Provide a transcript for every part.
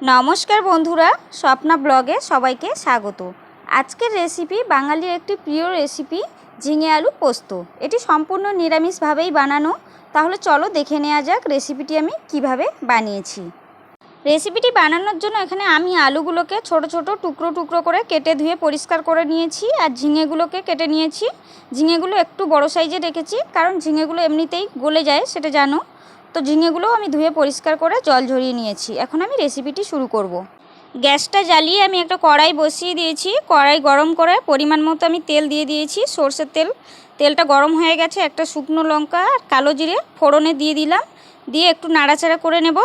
नमस्कार बंधुरा स्वप्ना ब्लगे सबाइके स्वागत। आजकेर रेसिपि बांगालिर एकटी प्रिय रेसिपि झिंगे आलू पोस्त। एटी सम्पूर्ण निरामिष भावेई बानानो। ताहले चलो देखे नेওয়া যাক रेसिपिटी आमी किभाबे बानिয়েছি। रेसिपिटी बानानोर जोन्नो एखाने आमी आलूगुलोके छोटो छोटो टुकरो टुकरो करे केटे धुए परिष्कार करे निয়েছি और झिंगेगुलोके केटे निয়েছি। झिंगेगुलो एकटू बड़ो साइजे रेखेছি कारण झिंगेगुलो एमनितेई गले जाए सेटा जानो। तो झिंगेगुलो आमी धुए परिष्कार करे जल झरिए निয়েছি। এখন আমি রেসিপিটি শুরু করব। গ্যাসটা জ্বালিয়ে আমি একটা কড়াই বসিয়ে দিয়েছি। কড়াই গরম করে পরিমাণ মতো আমি তেল দিয়ে দিয়েছি, সরষের তেল। তেলটা গরম হয়ে গেছে, একটা শুকনো লঙ্কা আর কালো জিরে ফোড়নে দিয়ে দিলাম। দিয়ে একটু নাড়াচাড়া করে নেব।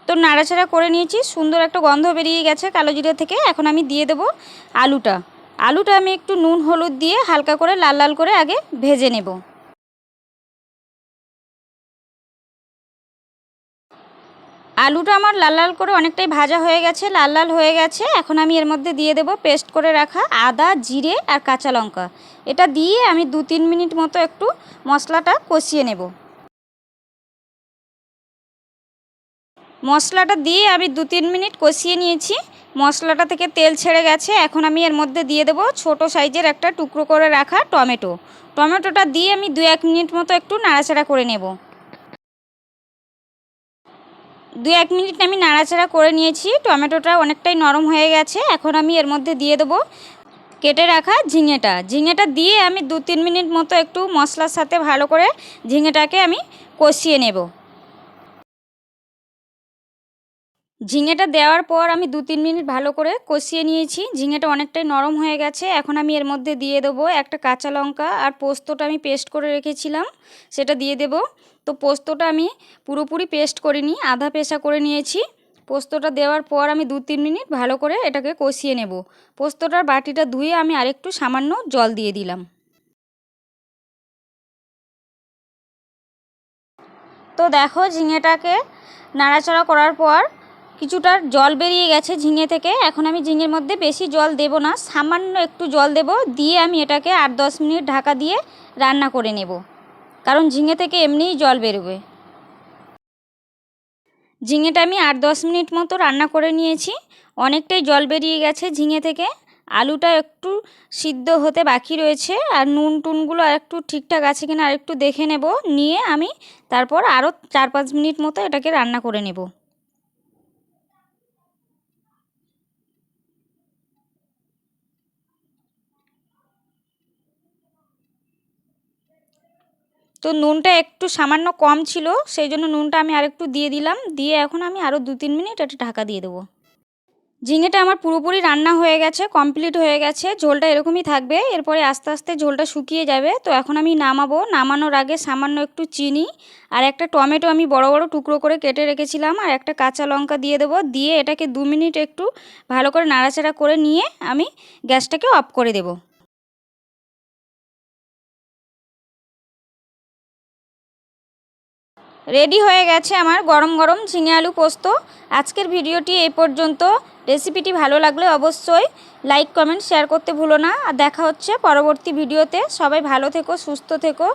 তো নাড়াচাড়া করে নিয়েছি, সুন্দর একটা গন্ধ বেরিয়ে গেছে কালো জিরে থেকে। এখন আমি দিয়ে দেব আলুটা। আলুটা আমি একটু নুন হলুদ দিয়ে হালকা করে লাল লাল করে আগে ভেজে নেব। आलूटा आमार लाल लाल करे अनेकटाई भाजा हो गेछे, लाल लाल हो गेछे। एखन आमी एर मध्य दिए देब पेस्ट करे राखा आदा जिरे और काँचा लंका। एटा दिए आमी 2-3 मिनट मतो एकटू मशलाटा कषिए नेब। मशलाटा दिए आमी 2-3 मिनट कषिए निয়েছি। मशलाटा थेके तेल छेड़े गेछे। एखन आमी एर मध्य दिए देब छोटो साइजेर एकटा टुकरो करे राखा टमेटो। टमेटोटा दिए आमी 2-1 मिनट मतो एकटू नाड़ाचाड़ा करे नेब। 2-1 मिनट आमी नाड़ाचाड़ा करे निয়েছি। टमेटोटा अनेकटाई नरम हो गेছে। এখন আমি এর মধ্যে দিয়ে দেব কেটে রাখা ঝিঙেটা। ঝিঙেটা দিয়ে আমি 2-3 মিনিট মতো একটু মশলার সাথে ভালো করে ঝিঙেটাকে আমি কষিয়ে নেব। ঝিঙেটা দেওয়ার পর আমি 2-3 মিনিট ভালো করে কষিয়ে নিয়েছি। ঝিঙেটা অনেকটাই নরম হয়ে গেছে। এখন আমি এর মধ্যে দিয়ে দেব একটা কাঁচা লঙ্কা আর পোস্তটা আমি পেস্ট করে রেখেছিলাম সেটা দিয়ে দেব। তো পোস্তটা আমি পুরোপুরি পেস্ট করিনি, আধা পেশা করে নিয়েছি। পোস্তটা দেওয়ার পর আমি 2-3 মিনিট ভালো করে এটাকে কষিয়ে নেব। পোস্তটার বাটিটা ধুয়ে আমি আরেকটু সামান্য জল দিয়ে দিলাম। তো দেখো ঝিঙেটাকে নাড়াচাড়া করার পর কিছুটা জল বেরিয়ে গেছে ঝিঙে থেকে। এখন আমি ঝিঙের মধ্যে বেশি জল দেব না, সামান্য একটু জল দেব। দিয়ে আমি এটাকে 8-10 মিনিট ঢাকা দিয়ে রান্না করে নেব, কারণ ঝিঙে থেকে এমনিই জল বেরোবে। ঝিঙেটা আমি 8-10 মিনিট মতো রান্না করে নিয়েছি। অনেকটাই জল বেরিয়ে গেছে ঝিঙে থেকে। আলুটা একটু সিদ্ধ হতে বাকি রয়েছে আর নুন টুনগুলো একটু ঠিকঠাক আছে কিনা আর একটু দেখে নেব। নিয়ে আমি তারপর আরও 4-5 মিনিট মতো এটাকে রান্না করে নেব। তো নুনটা একটু সামান্য কম ছিল, সেই জন্য নুনটা আমি আরেকটু দিয়ে দিলাম। দিয়ে এখন আমি আরও 2-3 মিনিট এটা ঢাকা দিয়ে দেবো। ঝিঙেটা আমার পুরোপুরি রান্না হয়ে গেছে, কমপ্লিট হয়ে গেছে। ঝোলটা এরকমই থাকবে, এরপরে আস্তে আস্তে ঝোলটা শুকিয়ে যাবে। তো এখন আমি নামাবো। নামানোর আগে সামান্য একটু চিনি আর একটা টমেটো আমি বড় বড় টুকরো করে কেটে রেখেছিলাম আর একটা কাঁচা লঙ্কা দিয়ে দেবো। দিয়ে এটাকে 2 মিনিট একটু ভালো করে নাড়াচাড়া করে নিয়ে আমি গ্যাসটাকে অফ করে দেবো। রেডি হয়ে গেছে আমার গরম গরম ঝিঙে আলু পোস্ত। আজকের ভিডিওটি এই পর্যন্ত। রেসিপিটি ভালো লাগলে অবশ্যই লাইক কমেন্ট শেয়ার করতে ভুলো না। আর দেখা হচ্ছে পরবর্তী ভিডিওতে। সবাই ভালো থেকো, সুস্থ থেকো।